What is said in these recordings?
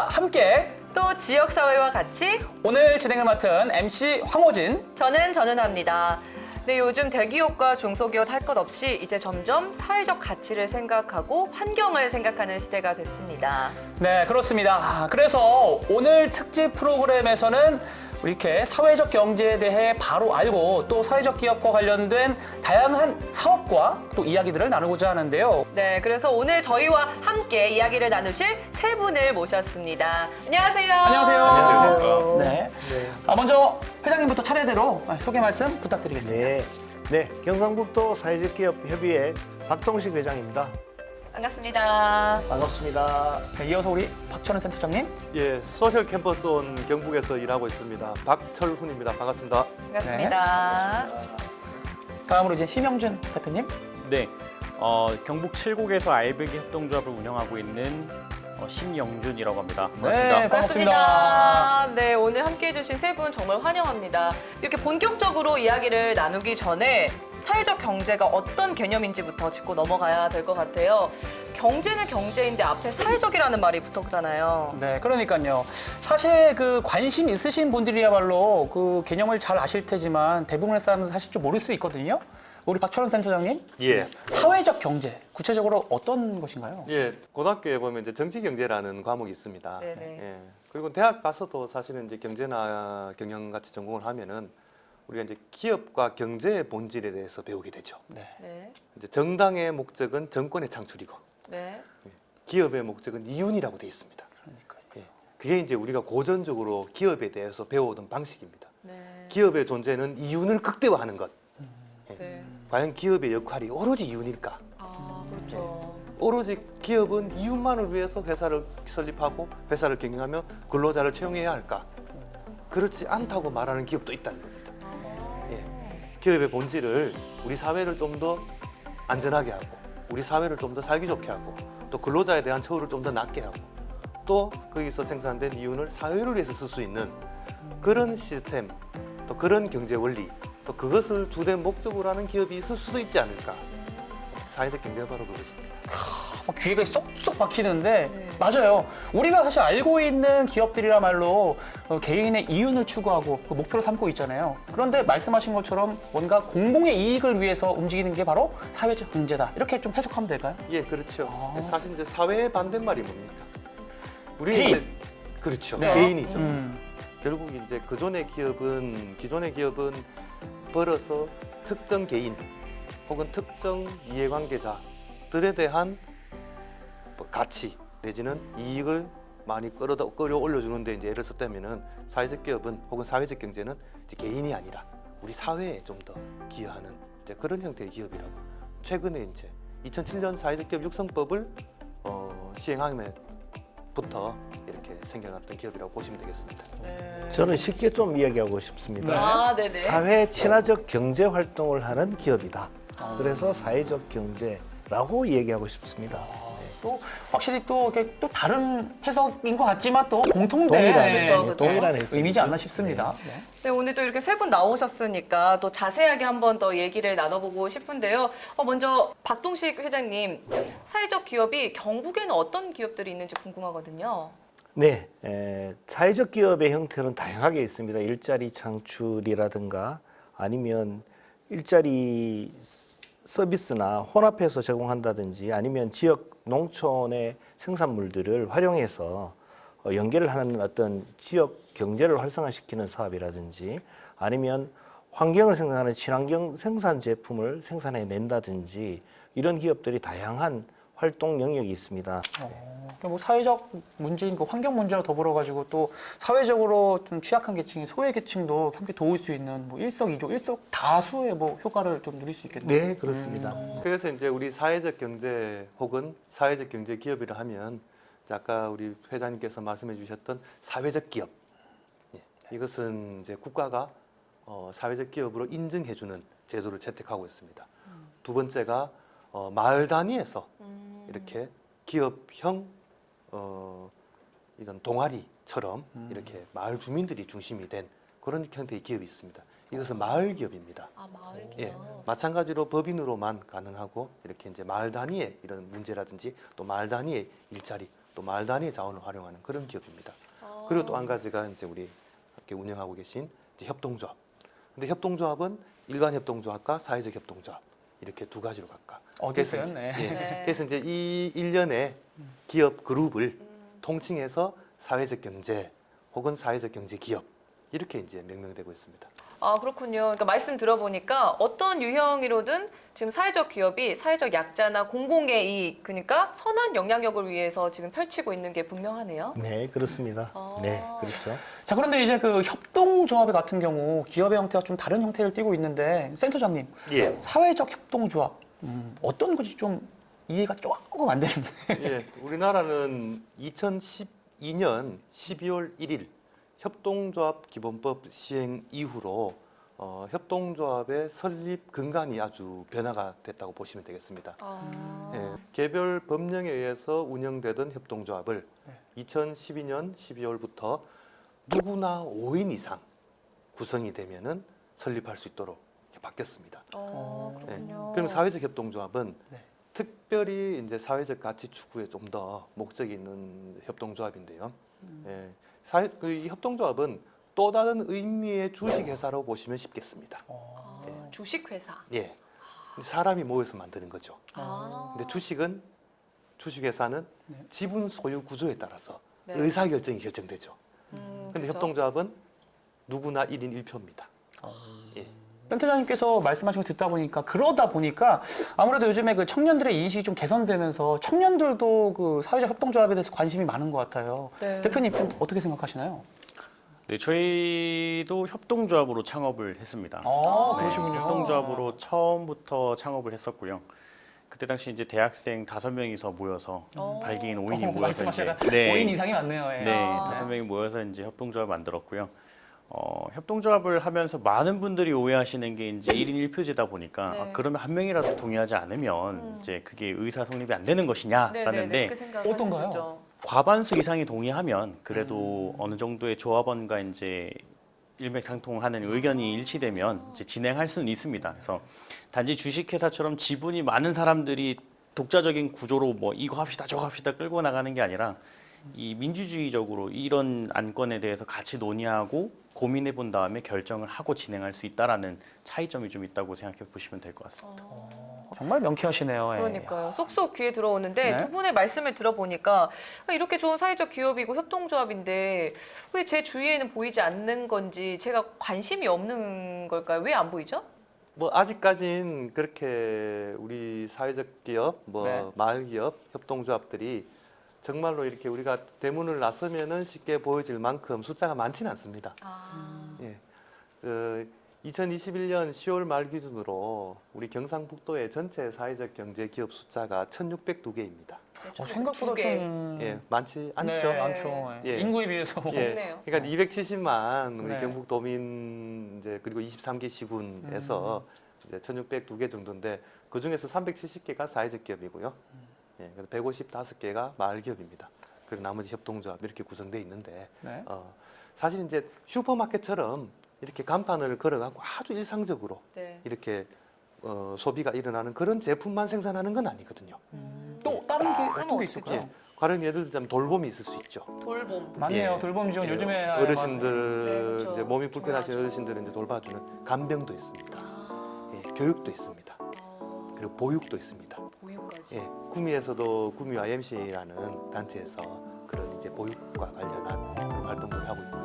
함께 또 지역사회와 같이 오늘 진행을 맡은 MC 황호진. 저는 전은아입니다. 네, 요즘 대기업과 중소기업 할 것 없이 이제 점점 사회적 가치를 생각하고 환경을 생각하는 시대가 됐습니다. 네, 그렇습니다. 그래서 오늘 특집 프로그램에서는 이렇게 사회적 경제에 대해 바로 알고 또 사회적 기업과 관련된 다양한 사업과 또 이야기들을 나누고자 하는데요. 네, 그래서 오늘 저희와 함께 이야기를 나누실 세 분을 모셨습니다. 안녕하세요. 안녕하세요. 네. 먼저 회장님부터 차례대로 소개 말씀 부탁드리겠습니다. 네, 경상북도 사회적 기업 협의회 박동식 회장입니다. 반갑습니다. 반갑습니다. 네, 이어서 우리 박철은 센터장님. 예, 소셜 캠퍼스 온 경북에서 일하고 있습니다. 박철훈입니다. 반갑습니다. 반갑습니다. 다음으로 이제 심영준 대표님. 네, 경북 7곡에서 알배기 협동조합을 운영하고 있는 심영준이라고 합니다. 반갑습니다. 네, 반갑습니다. 네, 오늘 함께해 주신 세 분 정말 환영합니다. 이렇게 본격적으로 이야기를 나누기 전에 사회적 경제가 어떤 개념인지부터 짚고 넘어가야 될 것 같아요. 경제는 경제인데 앞에 사회적이라는 말이 붙었잖아요. 네, 그러니까요. 사실 그 관심 있으신 분들이야말로 그 개념을 잘 아실 테지만 대부분의 사람은 사실 좀 모를 수 있거든요. 우리 박철원 센터장님. 예. 사회적 경제, 구체적으로 어떤 것인가요? 예, 고등학교에 보면 이제 정치 경제라는 과목이 있습니다. 네네. 예. 그리고 대학 가서도 사실은 이제 경제나 경영 같이 전공을 하면은 우리가 이제 기업과 경제의 본질에 대해서 배우게 되죠. 네. 네, 이제 정당의 목적은 정권의 창출이고 네. 기업의 목적은 이윤이라고 돼 있습니다. 그러니까요. 예. 그게 이제 우리가 고전적으로 기업에 대해서 배워오던 방식입니다. 네. 기업의 존재는 이윤을 극대화하는 것. 네. 과연 기업의 역할이 오로지 이윤일까? 아, 그렇죠. 오로지 기업은 이윤만을 위해서 회사를 설립하고 회사를 경영하며 근로자를 채용해야 할까? 그렇지 않다고 말하는 기업도 있다는 겁니다. 예. 기업의 본질을 우리 사회를 좀 더 안전하게 하고 우리 사회를 좀 더 살기 좋게 하고 또 근로자에 대한 처우를 좀 더 낮게 하고 또 거기서 생산된 이윤을 사회를 위해서 쓸 수 있는 그런 시스템 또 그런 경제 원리 또 그것을 주된 목적으로 하는 기업이 있을 수도 있지 않을까? 사회적 경제가 바로 그것입니다. 귀가 쏙쏙 박히는데 네. 맞아요. 우리가 사실 알고 있는 기업들이야말로 개인의 이윤을 추구하고 그 목표로 삼고 있잖아요. 그런데 말씀하신 것처럼 뭔가 공공의 이익을 위해서 움직이는 게 바로 사회적 경제다. 이렇게 좀 해석하면 될까요? 예, 그렇죠. 사실 이제 사회의 반대말이 뭡니까? 우리 개인. 이제 그렇죠. 네. 개인이죠. 음. 결국 이제 기존의 기업은 벌어서 특정 개인 혹은 특정 이해관계자들에 대한 가치 내지는 이익을 많이 끌어올려주는데 이제 예를 들자면은 사회적 기업은 혹은 사회적 경제는 이제 개인이 아니라 우리 사회에 좀 더 기여하는 이제 그런 형태의 기업이라고 최근에 이제 2007년 사회적 기업 육성법을 시행하면부터 이렇게 생겨났던 기업이라고 보시면 되겠습니다. 네. 저는 쉽게 좀 이야기하고 싶습니다. 아, 네네. 사회 친화적 경제 활동을 하는 기업이다. 그래서 사회적 경제라고 얘기하고 싶습니다. 또 확실히 또 이렇게 또 다른 해석인 것 같지만 또 공통된 동일한, 그렇죠. 동일한 해석. 의미지 않나 싶습니다. 네. 네, 오늘 또 이렇게 세 분 나오셨으니까 또 자세하게 한번 더 얘기를 나눠보고 싶은데요. 먼저 박동식 회장님, 사회적 기업이 경북에는 어떤 기업들이 있는지 궁금하거든요. 네, 사회적 기업의 형태는 다양하게 있습니다. 일자리 창출이라든가 아니면 일자리 서비스나 혼합해서 제공한다든지 아니면 지역 농촌의 생산물들을 활용해서 연계를 하는 어떤 지역 경제를 활성화시키는 사업이라든지 아니면 환경을 생산하는 친환경 생산 제품을 생산해낸다든지 이런 기업들이 다양한 활동 영역이 있습니다. 뭐 사회적 문제인 그 환경 문제와 더불어 가지고 또 사회적으로 좀 취약한 계층인 소외 계층도 함께 도울 수 있는 뭐 일석이조, 일석다수의 뭐 효과를 좀 누릴 수 있겠네요. 네, 그렇습니다. 그래서 이제 우리 사회적 경제 혹은 사회적 경제 기업이라 하면 이제 아까 우리 회장님께서 말씀해 주셨던 사회적 기업 이것은 이제 국가가 사회적 기업으로 인증해주는 제도를 채택하고 있습니다. 두 번째가 마을 단위에서 이렇게 기업형 이런 동아리처럼 이렇게 마을 주민들이 중심이 된 그런 형태의 기업이 있습니다. 이것은 마을 기업입니다. 아, 마을 기업. 예, 마찬가지로 법인으로만 가능하고 이렇게 이제 마을 단위의 이런 문제라든지 또 마을 단위의 일자리 또 말 단위 자원을 활용하는 그런 기업입니다. 그리고 또 한 가지가 이제 우리 이렇게 운영하고 계신 이제 협동조합. 근데 협동조합은 일반 협동조합과 사회적 협동조합 이렇게 두 가지로 갈까. 어디 있어요? 네. 네. 그래서 이제 이 일련의 기업 그룹을 통칭해서 사회적 경제 혹은 사회적 경제 기업 이렇게 이제 명명되고 있습니다. 아, 그렇군요. 그러니까 말씀 들어보니까 어떤 유형이로든 지금 사회적 기업이 사회적 약자나 공공의 이익, 그러니까 선한 영향력을 위해서 지금 펼치고 있는 게 분명하네요. 네, 그렇습니다. 네, 그렇죠. 자, 그런데 이제 그 협동조합 같은 경우 기업의 형태가 좀 다른 형태를 띠고 있는데 센터장님, 예. 사회적 협동조합 어떤 것이 좀 이해가 조금 안 되는데. 예, 우리나라는 2012년 12월 1일 협동조합 기본법 시행 이후로 협동조합의 설립 근간이 아주 변화가 됐다고 보시면 되겠습니다. 예, 개별 법령에 의해서 운영되던 협동조합을 2012년 12월부터 누구나 5인 이상 구성이 되면은 설립할 수 있도록 이렇게 바뀌었습니다. 그렇군요. 그럼 사회적 협동조합은 네. 특별히 이제 사회적 가치 추구에 좀 더 목적이 있는 협동조합인데요. 예, 이 협동조합은 또 다른 의미의 주식회사로 보시면 쉽겠습니다. 주식회사. 예, 사람이 모여서 만드는 거죠. 아. 근데 주식회사는 지분 소유 구조에 따라서 네. 의사결정이 결정되죠. 근데 그렇죠. 협동조합은 누구나 1인 1표입니다. 예. 센터장님께서 말씀하신 거 듣다 보니까 그러다 보니까 아무래도 요즘에 그 청년들의 인식이 좀 개선되면서 청년들도 그 사회적 협동조합에 대해서 관심이 많은 것 같아요. 네. 대표님 좀 어떻게 생각하시나요? 네, 저희도 협동조합으로 창업을 했습니다. 그러시군요. 협동조합으로 처음부터 창업을 했었고요. 그때 당시 이제 대학생 5명이서 모여서 발기인 5인이 모여서 이제 말씀하시다가 5인 이상이 많네요. 예. 네, 5명이 모여서 이제 협동조합을 만들었고요. 협동조합을 하면서 많은 분들이 오해하시는 게 이제 1인 1표제다 보니까 네. 그러면 한 명이라도 동의하지 않으면 이제 그게 의사 성립이 안 되는 것이냐라는데 그렇게 생각하실 어떤가요? 수 있죠. 과반수 이상이 동의하면 그래도 어느 정도의 조합원과 이제 일맥상통하는 의견이 일치되면 이제 진행할 수는 있습니다. 그래서 단지 주식회사처럼 지분이 많은 사람들이 독자적인 구조로 뭐 이거 합시다 저거 합시다 끌고 나가는 게 아니라 이 민주주의적으로 이런 안건에 대해서 같이 논의하고 고민해 본 다음에 결정을 하고 진행할 수 있다라는 차이점이 좀 있다고 생각해 보시면 될 것 같습니다. 정말 명쾌하시네요. 예. 그러니까요. 쏙쏙 귀에 들어오는데 네. 두 분의 말씀을 들어보니까 이렇게 좋은 사회적 기업이고 협동조합인데 왜 제 주위에는 보이지 않는 건지 제가 관심이 없는 걸까요? 왜 안 보이죠? 뭐 아직까진 그렇게 우리 사회적 기업, 뭐 네. 마을 기업, 협동조합들이 정말로 이렇게 우리가 대문을 나서면은 쉽게 보여질 만큼 숫자가 많지는 않습니다. 예. 2021년 10월 말 기준으로 우리 경상북도의 전체 사회적 경제 기업 숫자가 1,602개입니다. 생각보다 두 개. 좀 예, 많지 않죠. 네, 많죠. 예. 예. 인구에 비해서. 예, 없네요. 그러니까 270만 우리 네. 경북 도민 이제 그리고 23개 시군에서 이제 1,602개 정도인데 그 중에서 370개가 사회적 기업이고요. 예, 그래서 155개가 마을 기업입니다. 그리고 나머지 협동조합 이렇게 구성되어 있는데 네. 사실 이제 슈퍼마켓처럼 이렇게 간판을 걸어갖고 아주 일상적으로 네. 이렇게 소비가 일어나는 그런 제품만 생산하는 건 아니거든요. 또 다른 게 그럼 어떤 게 어떻게 있을까요? 돼요? 가령 예를 들자면 돌봄이 있을 수 있죠. 돌봄. 맞네요. 예. 돌봄 지원 예, 요즘에 어르신들 네, 그렇죠. 이제 몸이 불편하신 중요하죠. 어르신들을 이제 돌봐주는 간병도 있습니다. 예, 교육도 있습니다. 그리고 보육도 있습니다. 보육까지. 예, 구미에서도 구미 YMCA라는 단체에서 그런 이제 보육과 관련한 그런 활동을 하고 있고요.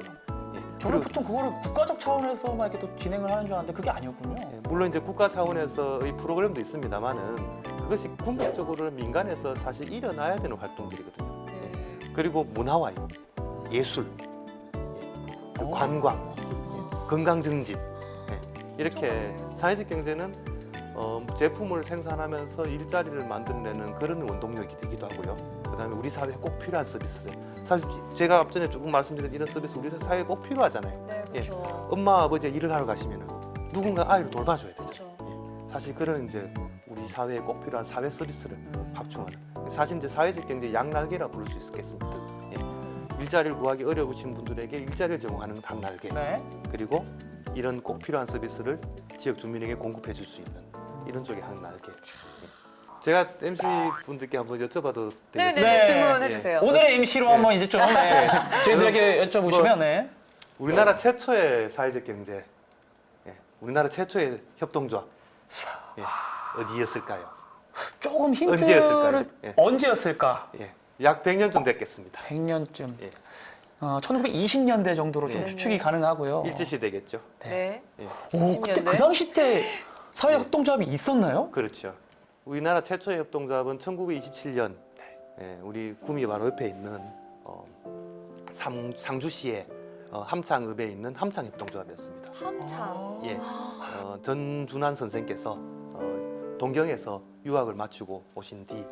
예, 저는 그리고 보통 그거를 국가적 차원에서만 이렇게 또 진행을 하는 줄 알았는데 그게 아니었군요. 예, 물론 이제 국가 차원에서의 프로그램도 있습니다만은 그것이 궁극적으로 민간에서 사실 일어나야 되는 활동들이거든요. 네. 그리고 문화와 예술, 그리고 관광, 건강 증진 이렇게 사회적 경제는 제품을 생산하면서 일자리를 만들어내는 그런 원동력이 되기도 하고요. 그다음에 우리 사회에 꼭 필요한 서비스. 사실 제가 앞전에 조금 말씀드린 이런 서비스 우리 사회에 꼭 필요하잖아요. 네, 그렇죠. 엄마 아버지 일을 하러 가시면은 누군가 아이를 돌봐줘야 되죠. 그렇죠. 사실 그런 이제 우리 사회에 꼭 필요한 사회 서비스를 확충하는. 사실 이제 사회적 경제 양날개라 부를 수 있겠습니다. 예. 일자리를 구하기 어려우신 분들에게 일자리를 제공하는 한 날개. 네. 그리고 이런 꼭 필요한 서비스를 지역 주민에게 공급해 줄 수 있는 이런 쪽의 한 날개. 제가 MC 분들께 한번 여쭤봐도 되겠습니까? 네네 네. 질문해 주세요. 오늘의 MC로 한번 이제 좀 네, 저희들에게 여쭤보시면 네. 우리나라 최초의 사회적 경제, 우리나라 최초의 협동조합 어디였을까요? 조금 힌트를 언제였을까요? 예. 언제였을까? 약 100년쯤 됐겠습니다. 100년쯤. 예. 1920년대 정도로 좀 네. 추측이 가능하고요. 일제시대겠죠. 네. 오, 그때 20년대? 그 당시 때 사회협동조합이 있었나요? 그렇죠. 우리나라 최초의 협동조합은 1927년 우리 구미 바로 옆에 있는 상주시의 함창읍에 있는 함창협동조합이었습니다. 함창. 예, 전준환 선생께서 동경에서 유학을 마치고 오신 뒤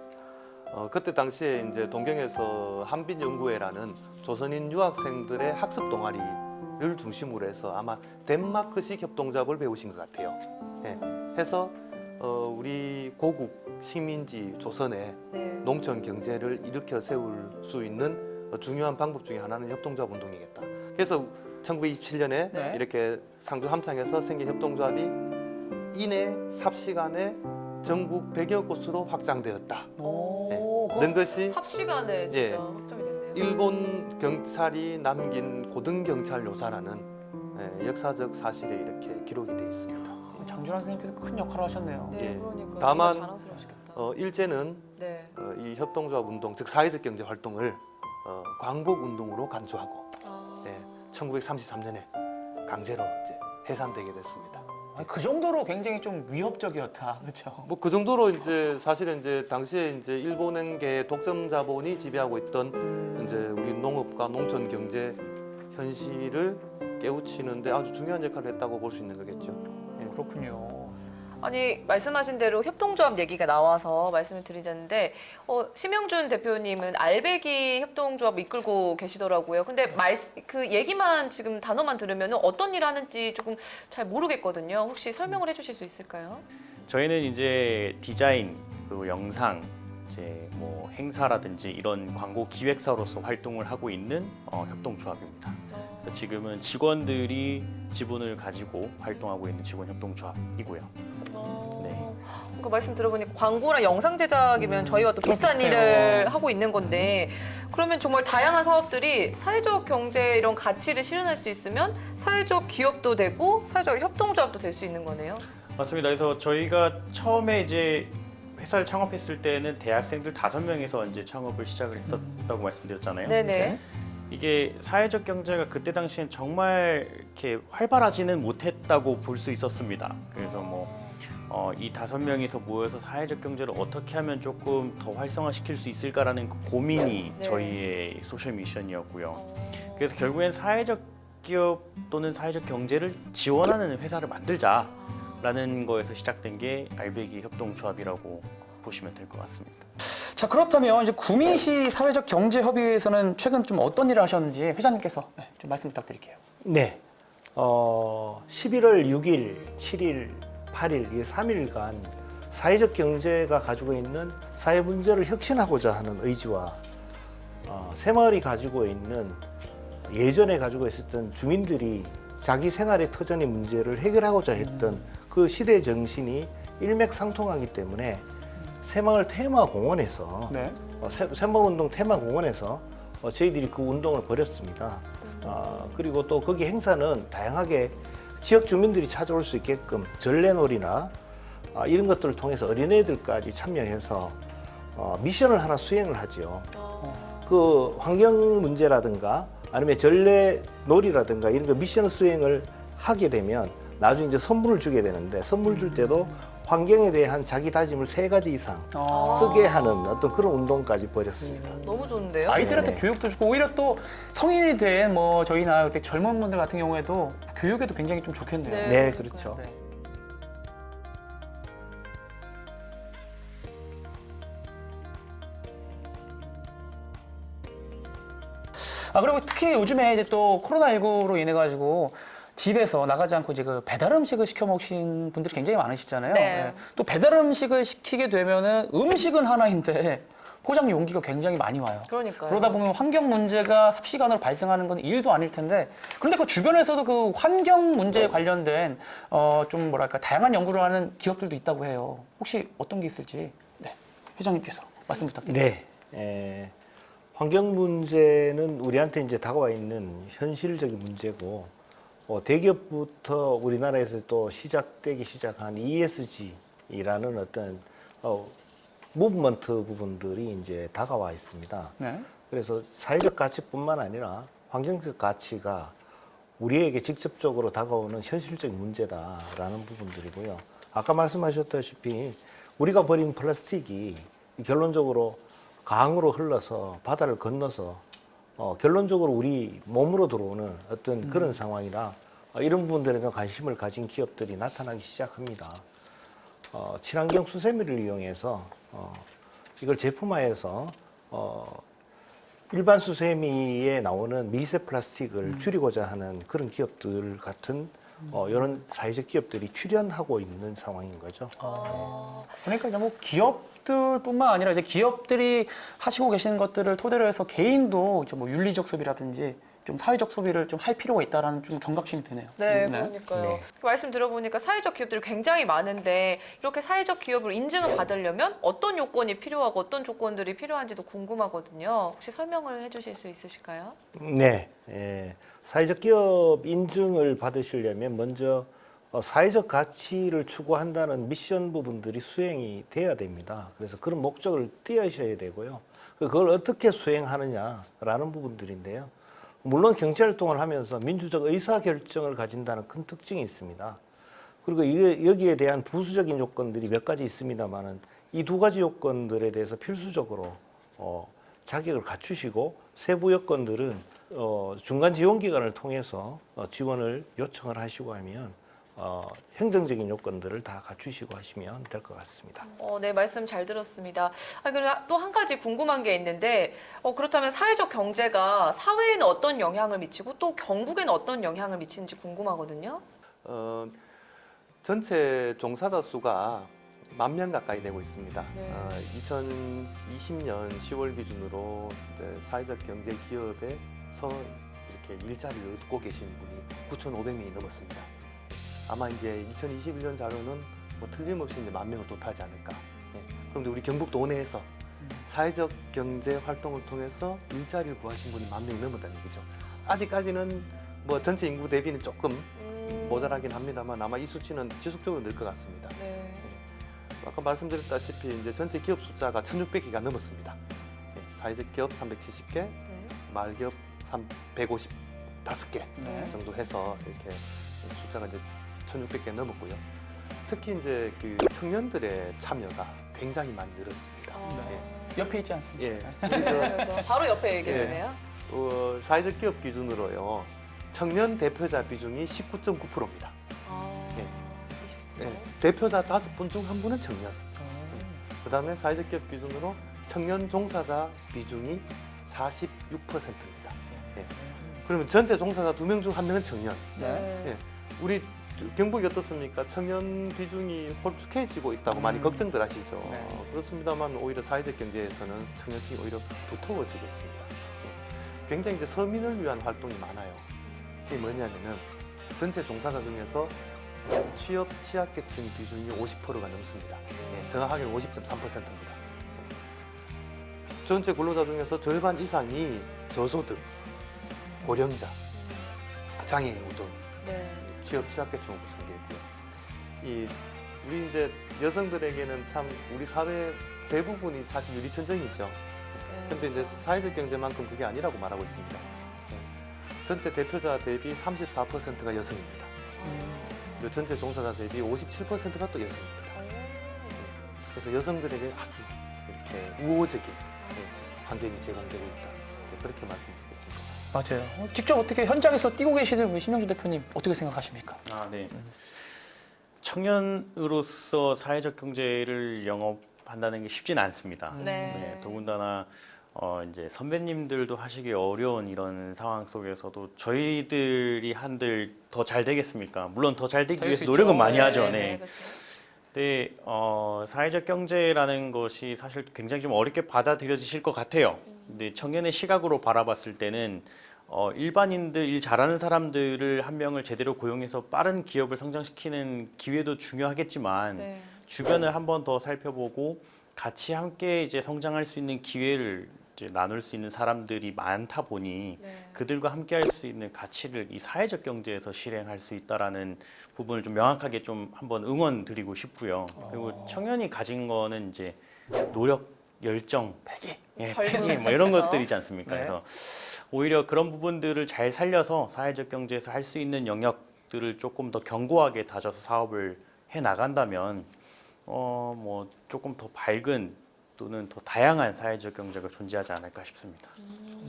그때 당시에 이제 동경에서 한빛연구회라는 조선인 유학생들의 학습 동아리를 중심으로 해서 아마 덴마크식 협동조합을 배우신 것 같아요. 예, 해서 우리 고국 식민지 조선에 네. 농촌 경제를 일으켜 세울 수 있는 중요한 방법 중에 하나는 협동조합 운동이겠다. 그래서 1927년에 네. 이렇게 상주 함창에서 생긴 협동조합이 이내 삽시간에 전국 100여 곳으로 확장되었다. 오, 는 것이 삽시간에 진짜 예. 확정이 됐네요. 일본 경찰이 남긴 고등경찰 요사라는 역사적 사실에 이렇게 기록이 돼 있습니다. 장준환 선생님께서 큰 역할을 하셨네요. 네, 예. 그러니까 다만, 정말 자랑스러우시겠다. 일제는 네. 이 협동조합 운동, 즉 사회적 경제 활동을 광복 운동으로 간주하고 아. 1933년에 강제로 이제 해산되게 됐습니다. 아니, 그 정도로 굉장히 좀 위협적이었다, 그렇죠? 뭐 그 정도로 이제 사실은 이제 당시에 이제 일본행계 독점 자본이 지배하고 있던 이제 우리 농업과 농촌 경제 현실을 깨우치는데 아주 중요한 역할을 했다고 볼 수 있는 거겠죠. 그렇군요. 아니 말씀하신 대로 협동조합 얘기가 나와서 말씀을 드리자는데 심영준 대표님은 알배기 협동조합 이끌고 계시더라고요. 근데 그 얘기만 지금 단어만 들으면 어떤 일을 하는지 조금 잘 모르겠거든요. 혹시 설명을 해주실 수 있을까요? 저희는 이제 디자인 그리고 영상 이제 뭐 행사라든지 이런 광고 기획사로서 활동을 하고 있는 협동조합입니다. 그래서 지금은 직원들이 지분을 가지고 활동하고 있는 직원 협동조합이고요. 네. 그 말씀 들어보니 광고랑 영상 제작이면 저희와 또 비슷한 비슷해요. 일을 하고 있는 건데 그러면 정말 다양한 사업들이 사회적 경제 이런 가치를 실현할 수 있으면 사회적 기업도 되고 사회적 협동조합도 될 수 있는 거네요. 맞습니다. 그래서 저희가 처음에 이제 회사를 창업했을 때는 대학생들 5명에서 이제 창업을 시작을 했었다고 말씀드렸잖아요. 네네. 이게 사회적 경제가 그때 당시엔 정말 이렇게 활발하지는 못했다고 볼 수 있었습니다. 그래서 이 5명이서 모여서 사회적 경제를 어떻게 하면 조금 더 활성화시킬 수 있을까라는 그 고민이 네. 저희의 소셜 미션이었고요. 그래서 결국엔 사회적 기업 또는 사회적 경제를 지원하는 회사를 만들자라는 거에서 시작된 게 알배기 협동조합이라고 보시면 될 것 같습니다. 자, 그렇다면 이제 구미시 사회적 경제 협의회에서는 최근 좀 어떤 일을 하셨는지 회장님께서 좀 말씀 부탁드릴게요. 네. 11월 6일, 7일, 8일 이 3일간 사회적 경제가 가지고 있는 사회 문제를 혁신하고자 하는 의지와 새마을이 가지고 있는 예전에 가지고 있었던 주민들이 자기 생활의 터전의 문제를 해결하고자 했던 그 시대 정신이 일맥상통하기 때문에 새마을 테마공원에서 네. 새마을운동 테마공원에서 저희들이 그 운동을 벌였습니다. 그리고 또 거기 행사는 다양하게 지역 주민들이 찾아올 수 있게끔 전래놀이나 이런 것들을 통해서 어린애들까지 참여해서 미션을 하나 수행을 하죠. 그 환경 문제라든가 아니면 전래놀이라든가 이런 거 미션 수행을 하게 되면 나중에 이제 선물을 주게 되는데 선물 줄 때도 환경에 대한 자기 다짐을 3가지 이상 쓰게 하는 어떤 그런 운동까지 벌였습니다. 너무 좋은데요? 아이들한테 네. 교육도 주고 오히려 또 성인이 된 저희나 그때 젊은 분들 같은 경우에도 교육에도 굉장히 좀 좋겠네요. 네. 네, 그렇죠. 네. 그리고 특히 요즘에 이제 또 코로나19로 인해 가지고 집에서 나가지 않고 이제 그 배달 음식을 시켜 먹신 분들이 굉장히 많으시잖아요. 네. 또 배달 음식을 시키게 되면은 음식은 하나인데 포장 용기가 굉장히 많이 와요. 그러니까요. 그러다 보면 환경 문제가 삽시간으로 발생하는 건 일도 아닐 텐데 그런데 그 주변에서도 그 환경 문제에 관련된 좀 뭐랄까 다양한 연구를 하는 기업들도 있다고 해요. 혹시 어떤 게 있을지. 네. 회장님께서 말씀 부탁드립니다. 네. 환경 문제는 우리한테 이제 다가와 있는 현실적인 문제고, 대기업부터 우리나라에서 또 시작되기 시작한 ESG라는 어떤 무브먼트 부분들이 이제 다가와 있습니다. 네. 그래서 사회적 가치뿐만 아니라 환경적 가치가 우리에게 직접적으로 다가오는 현실적인 문제다라는 부분들이고요. 아까 말씀하셨다시피 우리가 버린 플라스틱이 결론적으로 강으로 흘러서 바다를 건너서 결론적으로 우리 몸으로 들어오는 어떤 그런 상황이라 이런 부분들에 대한 관심을 가진 기업들이 나타나기 시작합니다. 친환경 수세미를 이용해서 이걸 제품화해서 일반 수세미에 나오는 미세 플라스틱을 줄이고자 하는 그런 기업들 같은 이런 사회적 기업들이 출연하고 있는 상황인 거죠. 그러니까 이제 뭐 기업들뿐만 아니라 이제 기업들이 하시고 계시는 것들을 토대로 해서 개인도 이제 뭐 윤리적 소비라든지 좀 사회적 소비를 좀 할 필요가 있다라는 좀 경각심이 드네요. 네, 그러니까요. 네. 말씀 들어보니까 사회적 기업들이 굉장히 많은데 이렇게 사회적 기업으로 인증을 받으려면 어떤 요건이 필요하고 어떤 조건들이 필요한지도 궁금하거든요. 혹시 설명을 해주실 수 있으실까요? 네. 사회적 기업 인증을 받으시려면 먼저 사회적 가치를 추구한다는 미션 부분들이 수행이 돼야 됩니다. 그래서 그런 목적을 띄우셔야 되고요. 그걸 어떻게 수행하느냐라는 부분들인데요. 물론 경제활동을 하면서 민주적 의사결정을 가진다는 큰 특징이 있습니다. 그리고 여기에 대한 부수적인 요건들이 몇 가지 있습니다만은 이 두 가지 요건들에 대해서 필수적으로 자격을 갖추시고 세부 요건들은 중간 지원기관을 통해서 지원을 요청을 하시고 하면 행정적인 요건들을 다 갖추시고 하시면 될 것 같습니다. 네, 말씀 잘 들었습니다. 그리고 또 한 가지 궁금한 게 있는데 그렇다면 사회적 경제가 사회에는 어떤 영향을 미치고 또 경북에는 어떤 영향을 미치는지 궁금하거든요. 전체 종사자 수가 10,000명 가까이 되고 있습니다. 네. 2020년 10월 기준으로 사회적 경제 기업에서 이렇게 일자리를 얻고 계신 분이 9,500명이 넘었습니다. 아마 이제 2021년 자료는 뭐 틀림없이 이제 10,000명을 돌파하지 않을까. 그런데 우리 경북 도내에서 사회적 경제 활동을 통해서 일자리를 구하신 분이 10,000명이 넘었다는 얘기죠. 아직까지는 뭐 전체 인구 대비는 조금 모자라긴 합니다만 아마 이 수치는 지속적으로 늘 것 같습니다. 네. 아까 말씀드렸다시피 이제 전체 기업 숫자가 1,600개가 넘었습니다. 사회적 기업 370개, 네. 말기업 155개 네. 정도 해서 이렇게 숫자가 이제 1,600개 넘었고요. 특히 이제 그 청년들의 참여가 굉장히 많이 늘었습니다. 옆에 있지 않습니까? 예, 그래서 바로 옆에 계시네요. 사회적 기업 기준으로요. 청년 대표자 비중이 19.9%입니다. 대표자 5분 중 1분은 청년. 그다음에 사회적 기업 기준으로 청년 종사자 비중이 46%입니다. 그러면 전체 종사자 2명 중 1명은 청년. 네. 우리 경북이 어떻습니까? 청년 비중이 홀쭉해지고 있다고 많이 걱정들 하시죠. 네. 그렇습니다만 오히려 사회적 경제에서는 청년층이 오히려 두터워지고 있습니다. 굉장히 이제 서민을 위한 활동이 많아요. 그게 뭐냐면은 전체 종사자 중에서 취업 취약계층 비중이 50%가 넘습니다. 정확하게는 50.3%입니다. 전체 근로자 중에서 절반 이상이 저소득, 고령자, 장애인 등 네. 취업 취약계층으로 구성되어 있고요. 우리 이제 여성들에게는 참 우리 사회 대부분이 사실 유리천정이죠. 근데 이제 사회적 경제만큼 그게 아니라고 말하고 있습니다. 전체 대표자 대비 34%가 여성입니다. 그리고 전체 종사자 대비 57%가 또 여성입니다. 그래서 여성들에게 아주 이렇게 우호적인 환경이 제공되고 있다. 그렇게 말씀드리겠습니다. 맞아요. 직접 어떻게 현장에서 뛰고 계시는 우리 신명주 대표님 어떻게 생각하십니까? 네. 청년으로서 사회적 경제를 영업한다는 게 쉽지는 않습니다. 네. 더군다나 이제 선배님들도 하시기 어려운 이런 상황 속에서도 저희들이 한들 더 잘 되겠습니까? 물론 더 잘 되기 될 위해서 수 노력은 있죠. 많이 하죠. 네, 네. 그렇죠. 근데 사회적 경제라는 것이 사실 굉장히 좀 어렵게 받아들여지실 것 같아요. 근데 청년의 시각으로 바라봤을 때는 일반인들, 일 잘하는 사람들을 한 명을 제대로 고용해서 빠른 기업을 성장시키는 기회도 중요하겠지만 네. 주변을 한 번 더 살펴보고 같이 함께 이제 성장할 수 있는 기회를 이제 나눌 수 있는 사람들이 많다 보니 네. 그들과 함께 할 수 있는 가치를 이 사회적 경제에서 실행할 수 있다라는 부분을 좀 명확하게 좀 한번 응원 드리고 싶고요. 그리고 청년이 가진 거는 이제 노력, 열정, 패기. 예, 결국 패기 뭐 이런 그래서. 것들이지 않습니까? 네. 그래서 오히려 그런 부분들을 잘 살려서 사회적 경제에서 할 수 있는 영역들을 조금 더 견고하게 다져서 사업을 해 나간다면 뭐 조금 더 밝은 또는 더 다양한 사회적 경제가 존재하지 않을까 싶습니다.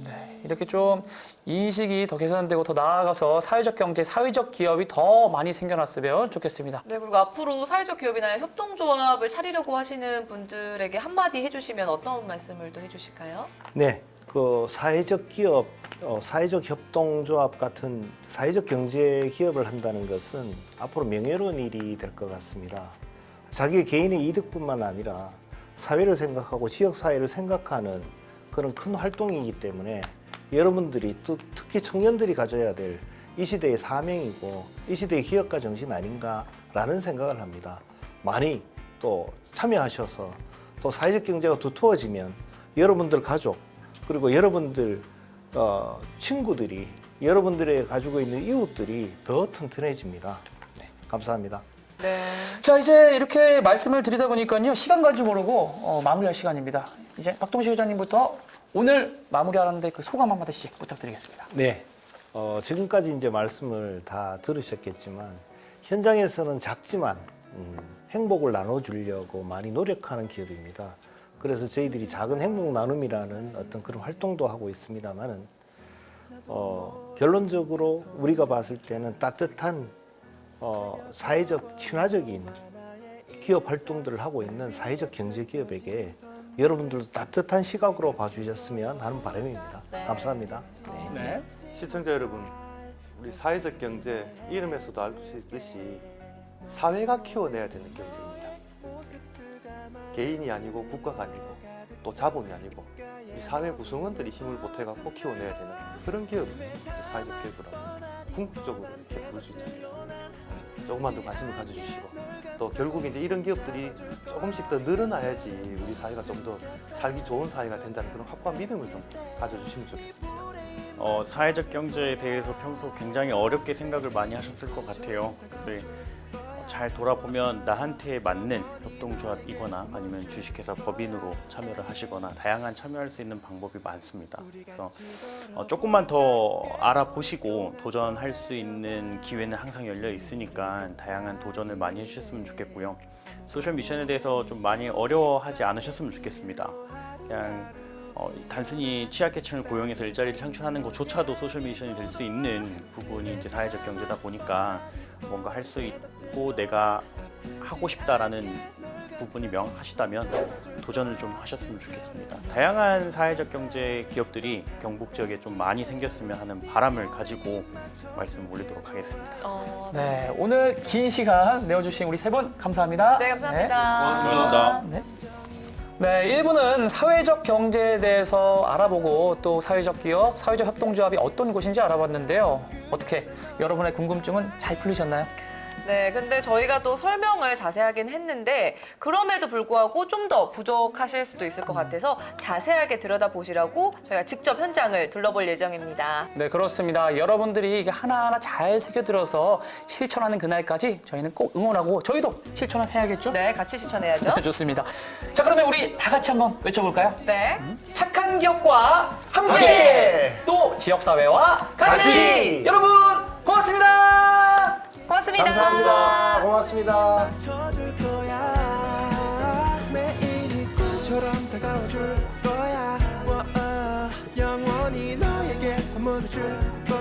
네, 이렇게 좀 인식이 더 개선되고 더 나아가서 사회적 경제, 사회적 기업이 더 많이 생겨났으면 좋겠습니다. 네, 그리고 앞으로 사회적 기업이나 협동조합을 차리려고 하시는 분들에게 한마디 해주시면 어떤 말씀을 또 해주실까요? 네, 그 사회적 기업, 사회적 협동조합 같은 사회적 경제 기업을 한다는 것은 앞으로 명예로운 일이 될 것 같습니다. 자기 개인의 이득뿐만 아니라 사회를 생각하고 지역 사회를 생각하는 그런 큰 활동이기 때문에 여러분들이 또 특히 청년들이 가져야 될 이 시대의 사명이고 이 시대의 기업가 정신 아닌가라는 생각을 합니다. 많이 또 참여하셔서 또 사회적 경제가 두터워지면 여러분들 가족 그리고 여러분들 친구들이 여러분들의 가지고 있는 이웃들이 더 튼튼해집니다. 네, 감사합니다. 네. 자, 이제 이렇게 말씀을 드리다 보니까요, 시간 간 줄 모르고 마무리할 시간입니다. 이제 박동식 회장님부터 오늘 마무리하는데 그 소감 한마디씩 부탁드리겠습니다. 네, 지금까지 이제 말씀을 다 들으셨겠지만 현장에서는 작지만 행복을 나눠주려고 많이 노력하는 기업입니다. 그래서 저희들이 작은 행복 나눔이라는 어떤 그런 활동도 하고 있습니다만은 결론적으로 우리가 봤을 때는 따뜻한 사회적 친화적인 기업 활동들을 하고 있는 사회적 경제 기업에게 여러분들도 따뜻한 시각으로 봐주셨으면 하는 바람입니다. 네. 감사합니다. 네. 시청자 여러분, 우리 사회적 경제 이름에서도 알 수 있듯이 사회가 키워내야 되는 경제입니다. 개인이 아니고 국가가 아니고 또 자본이 아니고 이 사회 구성원들이 힘을 보태갖고 키워내야 되는 그런 기업이 사회적 기업이라고 궁극적으로 이렇게 부를 수 있지 않겠습니까? 조금만 더 관심을 가져주시고 또 결국 이제 이런 기업들이 조금씩 더 늘어나야지 우리 사회가 좀 더 살기 좋은 사회가 된다는 그런 확고한 믿음을 좀 가져주시면 좋겠습니다. 사회적 경제에 대해서 평소 굉장히 어렵게 생각을 많이 하셨을 것 같아요. 근데 잘 돌아보면 나한테 맞는 협동조합이거나 아니면 주식회사 법인으로 참여를 하시거나 다양한 참여할 수 있는 방법이 많습니다. 그래서 조금만 더 알아보시고 도전할 수 있는 기회는 항상 열려 있으니까 다양한 도전을 많이 해주셨으면 좋겠고요. 소셜 미션에 대해서 좀 많이 어려워하지 않으셨으면 좋겠습니다. 그냥 단순히 취약계층을 고용해서 일자리를 창출하는 것조차도 소셜 미션이 될 수 있는 부분이 이제 사회적 경제다 보니까 뭔가 할 수 있고 내가 하고 싶다라는 부분이 명하시다면 도전을 좀 하셨으면 좋겠습니다. 다양한 사회적 경제 기업들이 경북 지역에 좀 많이 생겼으면 하는 바람을 가지고 말씀 올리도록 하겠습니다. 네, 오늘 긴 시간 내어주신 우리 세 분 감사합니다. 네, 감사합니다. 고맙습니다. 네. 네, 1부는 사회적 경제에 대해서 알아보고 또 사회적 기업, 사회적 협동조합이 어떤 곳인지 알아봤는데요. 어떻게 여러분의 궁금증은 잘 풀리셨나요? 네, 근데 저희가 또 설명을 자세하긴 했는데 그럼에도 불구하고 좀 더 부족하실 수도 있을 것 같아서 자세하게 들여다보시라고 저희가 직접 현장을 둘러볼 예정입니다. 네, 그렇습니다. 여러분들이 이게 하나하나 잘 새겨들어서 실천하는 그날까지 저희는 꼭 응원하고 저희도 실천을 해야겠죠? 네, 같이 실천해야죠. 네, 좋습니다. 자, 그러면 우리 다 같이 한번 외쳐볼까요? 네. 착한 기업과 함께! 함께! 또 지역사회와 같이! 같이! 여러분, 고맙습니다! 고맙습니다. 감사합니다. 고맙습니다. 맞춰줄 거야. 매일이 꿈처럼 다가와줄 거야. 영원히 너에게 선물해줄 거야.